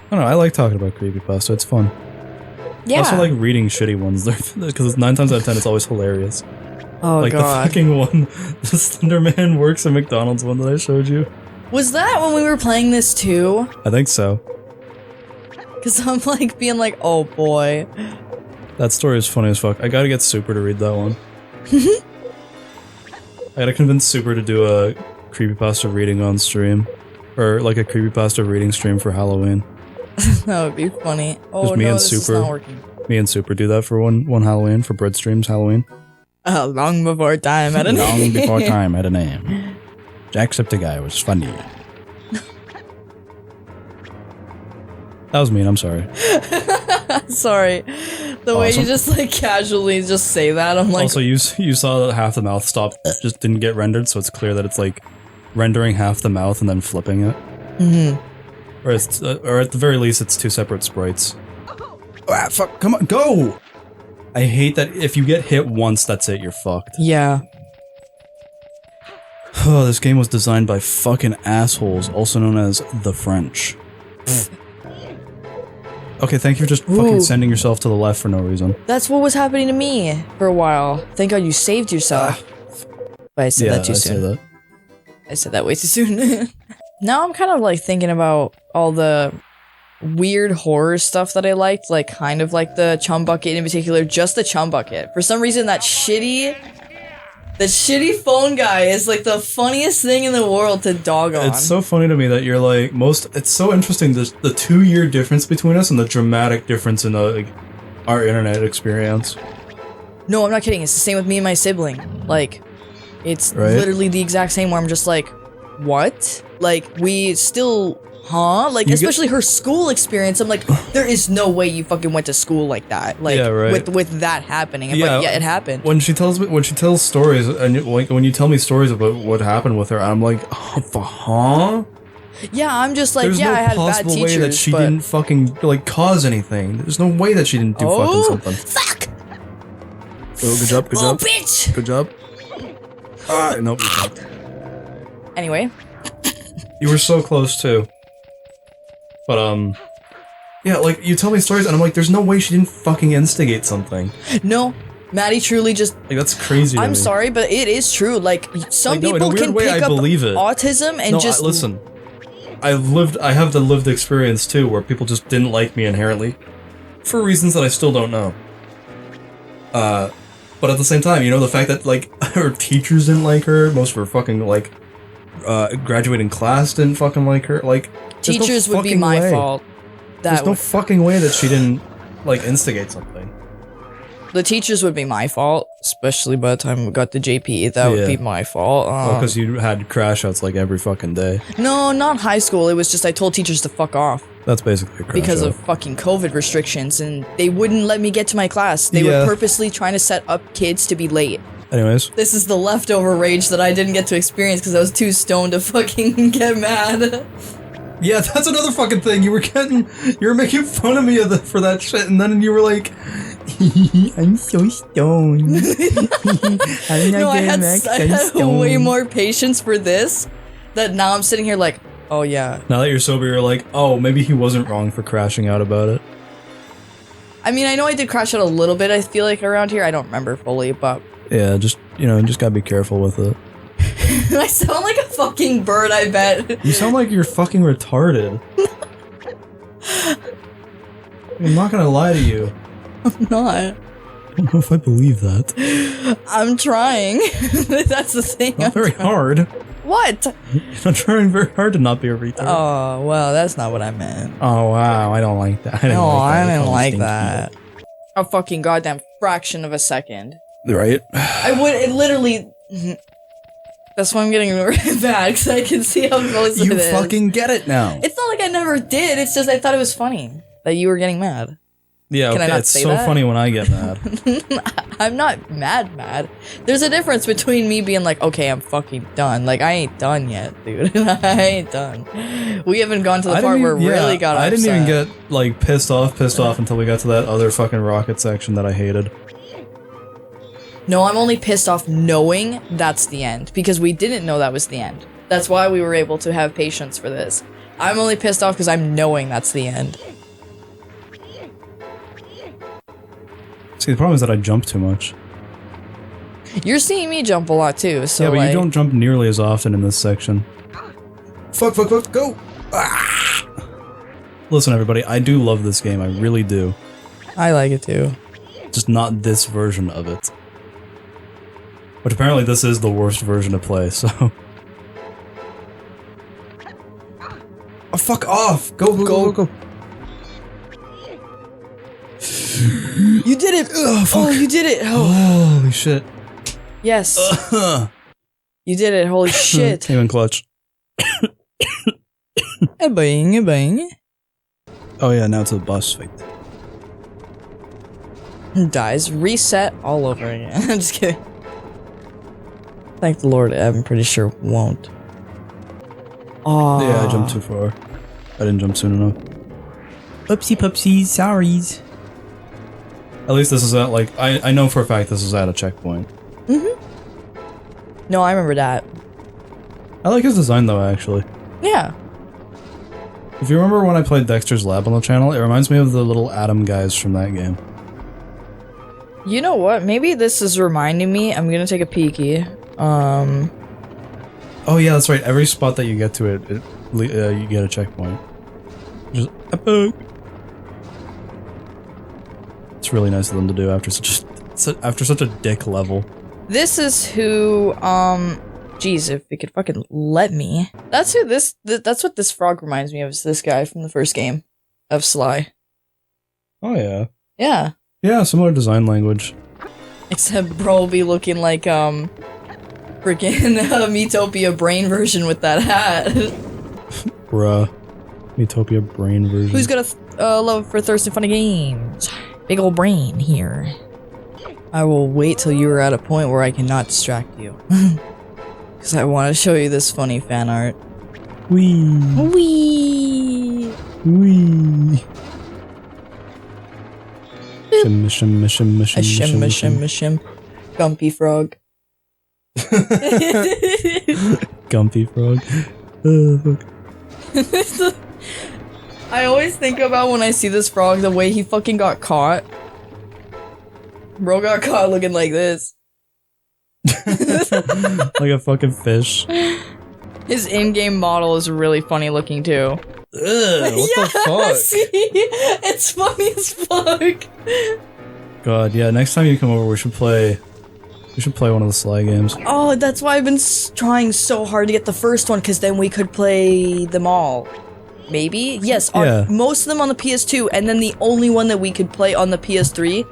I don't know, I like talking about creepypasta, it's fun. Yeah. I also like reading shitty ones, because 9 times out of 10 it's always hilarious. Oh like god. the fucking one, the Slender Man works at McDonald's one that I showed you. Was that when we were playing this too? I think so. Cause I'm like being like, oh boy. That story is funny as fuck. I gotta get Super to read that one. I gotta convince Super to do a creepypasta reading on stream. Or like a creepypasta reading stream for Halloween. That would be funny. Oh Just me no, and this is Super. not working. Me and Super do that for one Halloween, for Bread Streams Halloween. Long before time had a name. Long before time had a name. Jacksepticeye was funny. That was mean, I'm sorry. Sorry. The way you just like casually just say that, I'm like. Also, you saw that half the mouth just didn't get rendered, so it's clear that it's like rendering half the mouth and then flipping it. Mm-hmm. Or at the very least, it's 2 separate sprites. Ah, fuck, come on, go! I hate that if you get hit once, that's it, you're fucked. Yeah. Oh, this game was designed by fucking assholes, also known as the French. Okay, thank you for just fucking sending yourself to the left for no reason. That's what was happening to me for a while. Thank God you saved yourself. But I said that too soon. I said that way too soon. Now I'm kind of like thinking about all the weird horror stuff that I liked, like kind of like the Chum Bucket in particular, just the Chum Bucket. For some reason that shitty phone guy is like the funniest thing in the world to dog on. It's so funny to me that you're like, it's so interesting, the 2-year difference between us and the dramatic difference in our internet experience. No, I'm not kidding, it's the same with me and my sibling. Like, it's literally the exact same where I'm just like, what? Like, we still, huh? Like, especially her school experience, I'm like, there is no way you fucking went to school like that. Like, with that happening. I'm like, yeah, it happened. When she tells stories, and when you tell me stories about what happened with her, I'm like, huh? Yeah, I'm just like, There's I had bad teachers, There's no possible way that she didn't fucking, like, cause anything. There's no way that she didn't do fucking something. Fuck! Oh, good job, good job. Oh, bitch! Good job. Ah, nope, you fucked. Anyway. You were so close, too. But, yeah, like, you tell me stories, and I'm like, there's no way she didn't fucking instigate something. No. Maddie truly just... Like, that's crazy to me. I'm sorry, but it is true. Like, some people can pick up autism and just... listen. I have the lived experience, too, where people just didn't like me inherently. For reasons that I still don't know. But at the same time, you know, the fact that, like, her teachers didn't like her, most of her fucking, like, graduating class didn't fucking like her, like... Teachers would be my fault. There's no fucking way that she didn't, like, instigate something. The teachers would be my fault, especially by the time we got to JP. That would be my fault. Because you had crash outs, like, every fucking day. No, not high school. It was just I told teachers to fuck off. That's basically a crash because of fucking COVID restrictions, and they wouldn't let me get to my class. They were purposely trying to set up kids to be late. Anyways. This is the leftover rage that I didn't get to experience because I was too stoned to fucking get mad. Yeah, that's another fucking thing. You were making fun of me for that shit, and then you were like, I'm so stoned. No, I had way more patience for this, that now I'm sitting here like, oh yeah. Now that you're sober, you're like, oh, maybe he wasn't wrong for crashing out about it. I mean, I know I did crash out a little bit, I feel like, around here. I don't remember fully, but... Yeah, just gotta be careful with it. I sound like a fucking bird, I bet. You sound like you're fucking retarded. I'm not gonna lie to you. I'm not. I don't know if I believe that. I'm trying. That's the thing. Not very hard. What? I'm trying very hard to not be a retard. Oh, well, that's not what I meant. Oh, wow, I don't like that. I didn't like that. A fucking goddamn fraction of a second. Right? It literally... That's why I'm getting really bad, because I can see how close it is. You fucking get it now. It's not like I never did, it's just I thought it was funny that you were getting mad. Yeah, Can I not it's say so that? funny when I get mad. I'm not mad. There's a difference between me being like, okay, I'm fucking done. Like, I ain't done yet, dude. I ain't done. We haven't gone to the part where we really got upset. I didn't even get, like, pissed off until we got to that other fucking rocket section that I hated. No, I'm only pissed off knowing that's the end, because we didn't know that was the end. That's why we were able to have patience for this. I'm only pissed off because I'm knowing that's the end. See, the problem is that I jump too much. You're seeing me jump a lot too, so yeah, but like, you don't jump nearly as often in this section. Fuck, go! Ah! Listen, everybody, I do love this game. I really do. I like it too. Just not this version of it. But apparently this is the worst version to play, so... Oh, fuck off! Go! You did it! Ugh, fuck. Oh, you did it! Oh. Holy shit. Yes. You did it, holy shit. Came in clutch. Bang. Oh yeah, now it's a boss fight. Dies. Reset all over again. I'm just kidding. Thank the Lord, I'm pretty sure won't. Oh. Yeah, I jumped too far. I didn't jump soon enough. Oopsie pupsies, sorries. At least this is at, like, I know for a fact this is at a checkpoint. No, I remember that. I like his design though, actually. Yeah. If you remember when I played Dexter's Lab on the channel, it reminds me of the little Atom guys from that game. You know what? Maybe this is reminding me. I'm gonna take a peeky. Oh yeah, that's right. Every spot that you get to it, you get a checkpoint. Just epic. It's really nice of them to do after such a dick level. This is who, geez, if it could fucking let me. That's who that's what this frog reminds me of, is this guy from the first game of Sly. Oh yeah. Yeah. Yeah, similar design language. Except bro will be looking like, freaking Metopia brain version with that hat. Bruh. Metopia brain version. Who's got a love for thirst and funny games? Big ol' brain here. I will wait till you are at a point where I cannot distract you. Because I want to show you this funny fan art. Wee. Wee. Wee. Shim, shim, shim, A shim. Gumpy frog. Gumpy frog. Fuck. I always think about when I see this frog, the way he fucking got caught. Bro got caught looking like this. Like a fucking fish. His in-game model is really funny looking too. Ugh, what the fuck? See? It's funny as fuck. God, yeah, next time you come over we should play one of the Sly games. Oh, that's why I've been trying so hard to get the first one, because then we could play them all. Maybe? Yes, Yeah. most of them on the PS2, and then the only one that we could play on the PS3.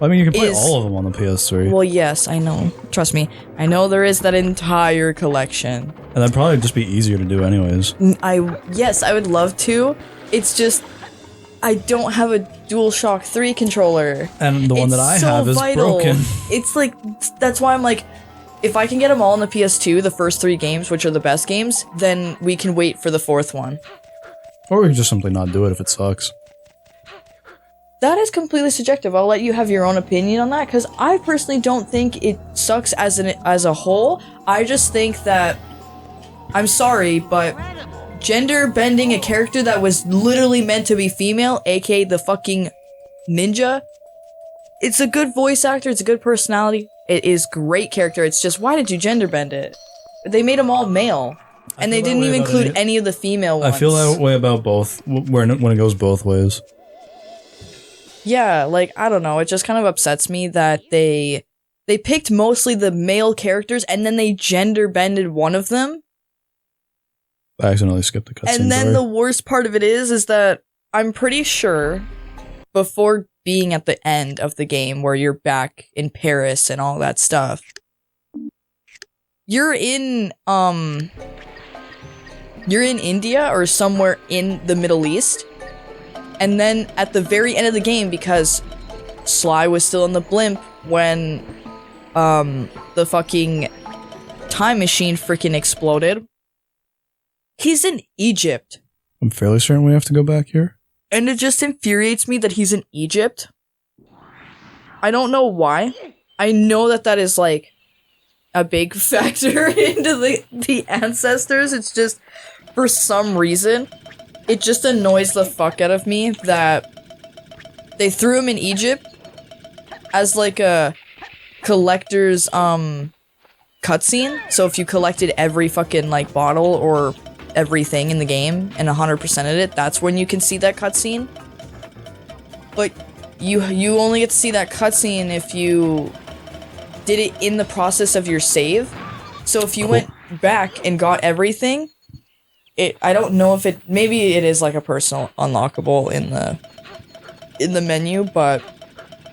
I mean, you can play all of them on the PS3. Well, yes, I know. Trust me. I know there is that entire collection. And that'd probably just be easier to do anyways. Yes, I would love to. It's just, I don't have a DualShock 3 controller. And the one that I have is broken. It's like, that's why I'm like, if I can get them all on the PS2, the first 3 games, which are the best games, then we can wait for the 4th one. Or we could just simply not do it if it sucks. That is completely subjective. I'll let you have your own opinion on that, because I personally don't think it sucks as a whole. I just think that, I'm sorry, but gender bending a character that was literally meant to be female, aka the fucking ninja, it's a good voice actor, it's a good personality, it is great character, it's just, why did you gender bend it? They made them all male, and they didn't even include any of the female ones. I feel that way about both, when it goes both ways. Yeah, like, I don't know, it just kind of upsets me that they picked mostly the male characters, and then they gender bended one of them. I accidentally skipped the cutscene. And then the worst part of it is that I'm pretty sure, before being at the end of the game where you're back in Paris and all that stuff, you're in India or somewhere in the Middle East. And then at the very end of the game, because Sly was still in the blimp when the fucking time machine freaking exploded, he's in Egypt. I'm fairly certain we have to go back here. And it just infuriates me that he's in Egypt. I don't know why. I know that is like a big factor into the ancestors. It's just, for some reason, it just annoys the fuck out of me that they threw him in Egypt as like a collector's cutscene. So if you collected every fucking like bottle or everything in the game and 100%ed it, that's when you can see that cutscene. But you only get to see that cutscene if you did it in the process of your save. So if you went back and got everything, I don't know if it, maybe it is like a personal unlockable in the menu, but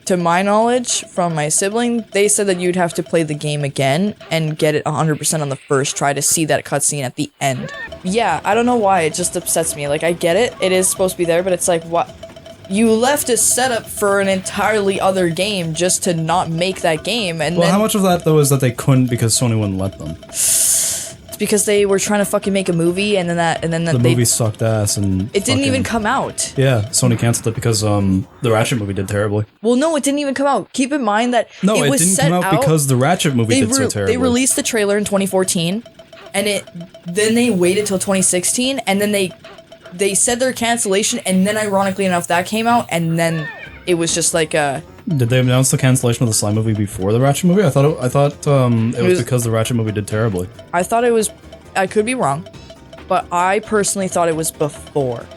to my knowledge from my sibling, they said that you'd have to play the game again and get it 100% on the first try to see that cutscene at the end. Yeah, I don't know why, it just upsets me. Like, I get it, it is supposed to be there, but it's like, what? You left a setup for an entirely other game just to not make that game, and well, then- how much of that, though, is that they couldn't because Sony wouldn't let them? It's because they were trying to fucking make a movie, and then the movie sucked ass, and it didn't even come out. Yeah, Sony canceled it because the Ratchet movie did terribly. Well, no, it didn't even come out. Keep in mind that No, it it was didn't set come out because the Ratchet movie did so terribly. They released the trailer in 2014, and then they waited till 2016, and then they said their cancellation, and then ironically enough, that came out, and then it was just like a. Did they announce the cancellation of the Slime movie before the Ratchet movie? I thought it was because the Ratchet movie did terribly. I thought it was. I could be wrong, but I personally thought it was before.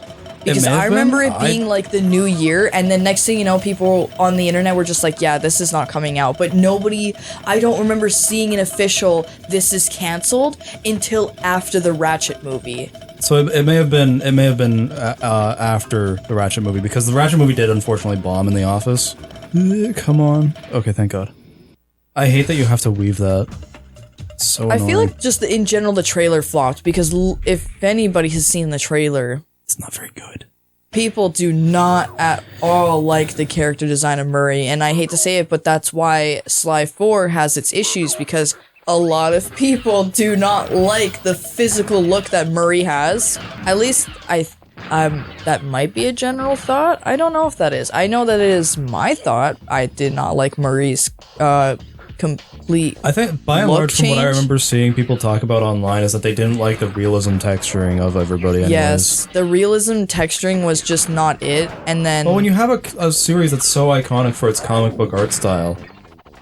Because I remember it being like the new year, and then next thing you know, people on the internet were just like, yeah, this is not coming out. But I don't remember seeing an official, this is canceled, until after the Ratchet movie. So it may have been after the Ratchet movie, because the Ratchet movie did unfortunately bomb in the office. Come on. Okay, thank God. I hate that you have to weave that. So annoying. I feel like just in general the trailer flopped, because if anybody has seen the trailer, it's not very good. People do not at all like the character design of Murray, and I hate to say it, but that's why Sly 4 has its issues, because a lot of people do not like the physical look that Murray has. At least that might be a general thought. I don't know if that is. I know that it is my thought. I did not like Murray's complete. I think by and large, from what I remember seeing people talk about online, is that they didn't like the realism texturing of everybody. Anyways. Yes, the realism texturing was just not it. And then, well, when you have a series that's so iconic for its comic book art style,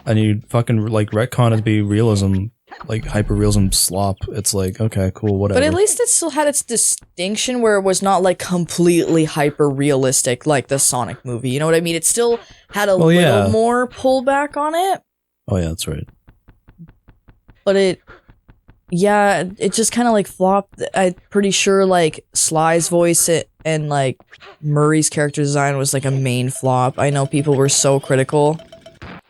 and you fucking like retcon it to be realism, like hyper-realism slop, it's like, okay, cool, whatever. But at least it still had its distinction where it was not like completely hyper-realistic like the Sonic movie, you know what I mean? It still had a little more pullback on it. Oh yeah, that's right. But it just kind of like flopped. I'm pretty sure like Sly's voice and like Murray's character design was like a main flop. I know people were so critical.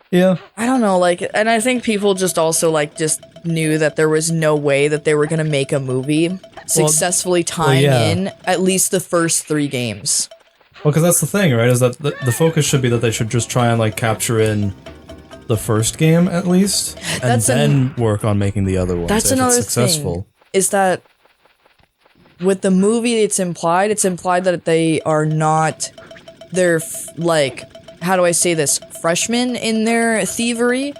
Yeah. I don't know, like, and I think people just also like just knew that there was no way that they were gonna make a movie successfully tying in at least the first 3 games. Well, because that's the thing, right? Is that the focus should be that they should just try and like capture in the first game at least, and then work on making the other ones. That's another thing. Is that with the movie, it's implied that they are not. They're like, how do I say this? Freshmen in their thievery,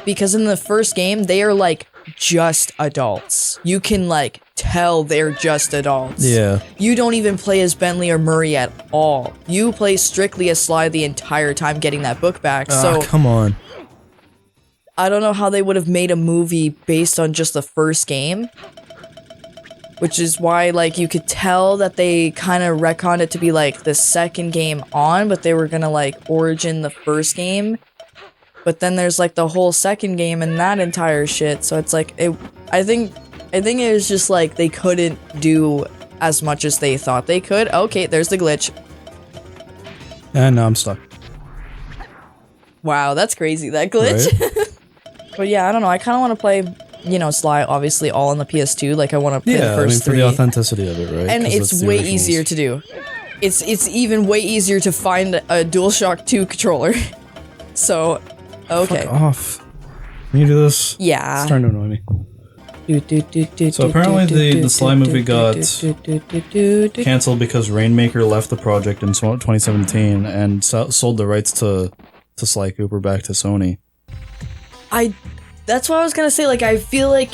because in the first game they are like just adults. You can like tell they're just adults. Yeah. You don't even play as Bentley or Murray at all. You play strictly as Sly the entire time, getting that book back. So come on. I don't know how they would have made a movie based on just the first game. Which is why, like, you could tell that they kind of retconned it to be, like, the second game on, but they were gonna, like, origin the first game. But then there's, like, the whole second game and that entire shit, so it's like, I think it was just, like, they couldn't do as much as they thought they could. Okay, there's the glitch. And now I'm stuck. Wow, that's crazy, that glitch. Right? But yeah, I don't know, I kind of want to play, you know, Sly, obviously, all on the PS2, like, I want to play the first 3. For the authenticity of it, right? And it's way easier to do. It's even way easier to find a DualShock 2 controller. So, okay. Fuck off. Can you do this? Yeah. It's starting to annoy me. So apparently the Sly movie got cancelled because Rainmaker left the project in 2017 and sold the rights to Sly Cooper back to Sony. That's what I was gonna say. Like, I feel like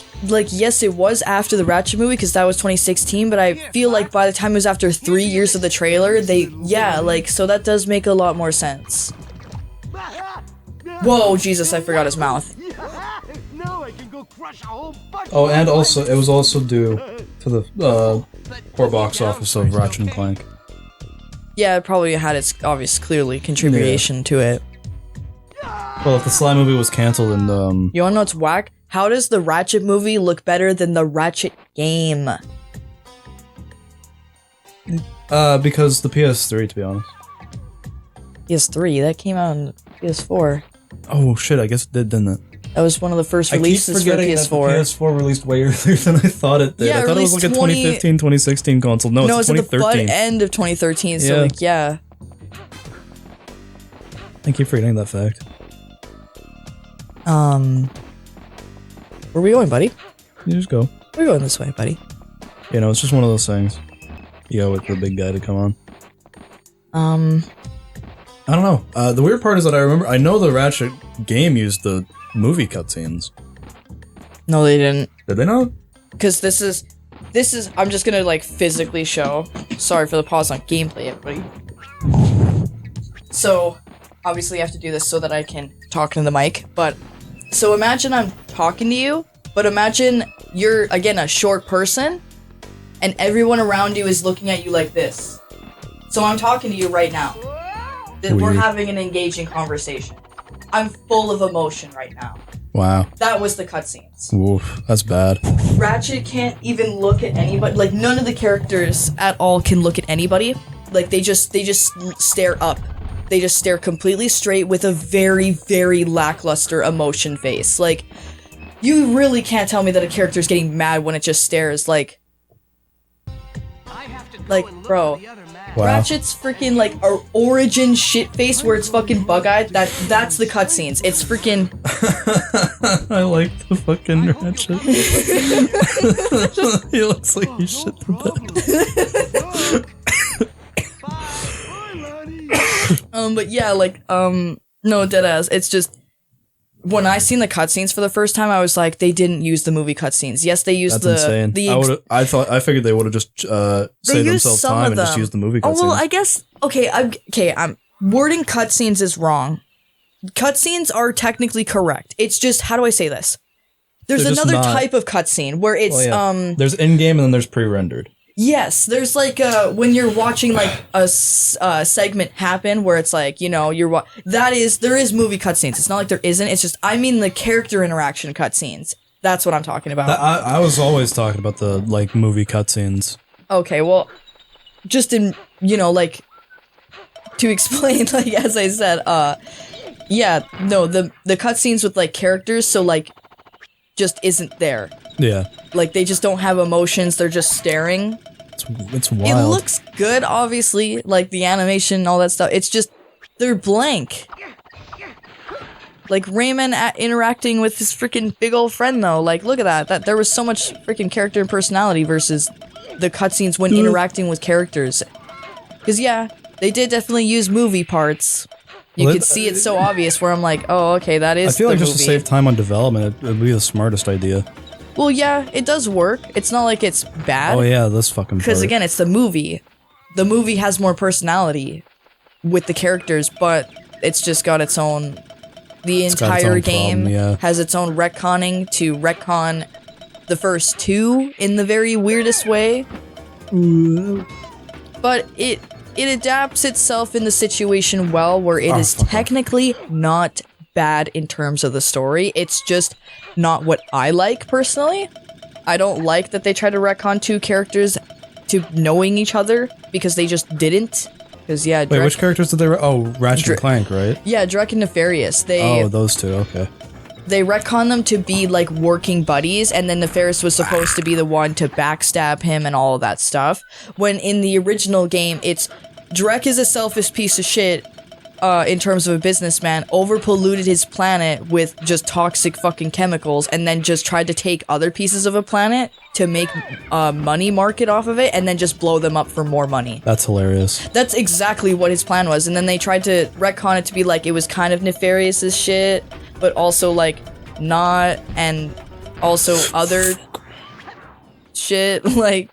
yes, it was after the Ratchet movie because that was 2016. But I feel like by the time it was after 3 years of the trailer, so that does make a lot more sense. Whoa, Jesus! I forgot his mouth. Oh, and also it was also due to the poor box office of Ratchet and Clank. Yeah, it probably had its obvious, clearly contribution to it. Well, if the Sly movie was canceled and You wanna know what's whack? How does the Ratchet movie look better than the Ratchet game? because the PS3, to be honest. PS3, that came out on PS4. Oh shit, I guess it did, didn't it? That was one of the first I keep releases for forgetting PS4. that the PS4 released way earlier than I thought it did. Yeah, I thought it was like a 2015, 2016 console. No, No, it's it's at the 2013. end of 2013, so Yeah. like, yeah. I keep forgetting that fact. Where are we going, buddy? You just go. We're going this way, buddy. You know, it's just one of those things. You gotta wait for the big guy to come on. I don't know. The weird part is that I know the Ratchet game used the movie cutscenes. No, they didn't. Did they not? Because this is, I'm just gonna like physically show. Sorry for the pause on gameplay, everybody. So, obviously I have to do this so that I can talk in the mic, but, so imagine I'm talking to you, but imagine you're, again, a short person, and everyone around you is looking at you like this. So I'm talking to you right now. We're Weird. having an engaging conversation. I'm full of emotion right now. Wow. That was the cutscenes. Oof, that's bad. Ratchet can't even look at anybody. Like, none of the characters at all can look at anybody. Like, they just stare up. They just stare completely straight with a very, very lackluster emotion face. Like, you really can't tell me that a character's getting mad when it just stares. Like, bro. Wow. Ratchet's freaking, like, origin shit face where it's fucking bug-eyed. That's the cutscenes. It's freaking... I like the fucking Ratchet. He looks like he shit the bed. But yeah, like, no, deadass. It's just, when I seen the cutscenes for the first time, I was like, they didn't use the movie cutscenes. Yes, they used That's insane. I figured they would have just saved themselves time and just used the movie cutscenes. Oh, well, I guess, I'm wording cutscenes is wrong. Cutscenes are technically correct. It's just, how do I say this? There's They're just another not- type of cutscene where it's, There's in-game and then there's pre-rendered. yes, there's like when you're watching like a segment happen where it's like, you know, there is movie cutscenes. It's not like there isn't. It's just, I mean the character interaction cutscenes. That's what I'm talking about. I was always talking about the like movie cutscenes. Okay, well, just in, you know, like, to explain, like, as I said, yeah, no, the cutscenes with like characters, so like, just isn't there. Yeah. Like, they just don't have emotions, they're just staring. It's wild. It looks good, obviously, like the animation and all that stuff. It's just, they're blank. Like Rayman interacting with his freaking big old friend, though. Like, look at that. That there was so much freaking character and personality versus the cutscenes when interacting with characters. Because yeah, they did definitely use movie parts. You could see it so obvious. Where I'm like, oh, okay, that is. I feel the like just to movie. save time on development, it'd be the smartest idea. Well, yeah, it does work. It's not like it's bad. Oh yeah, this fucking. Because part. again, it's the movie. The movie has more personality with the characters, but it's just got its own. The It's got its entire own game problem, yeah. has its own retconning to retcon the first two in the very weirdest way. But it adapts itself in the situation well, where it is technically not bad in terms of the story. It's just not what I like personally. I don't like that they try to retcon two characters to knowing each other because they just didn't. Because yeah, Wait, which characters did they? Ratchet and Clank, right? Yeah, Drek and Nefarious. They those two. Okay. they retcon them to be like working buddies, and then Nefarious was supposed to be the one to backstab him and all of that stuff. When in the original game, it's Drek is a selfish piece of shit. In terms of a businessman, overpolluted his planet with just toxic fucking chemicals, and then just tried to take other pieces of a planet to make money market off of it, and then just blow them up for more money. That's hilarious. That's exactly what his plan was, and then they tried to retcon it to be like it was kind of Nefarious' shit, but also like not, and also other shit, like,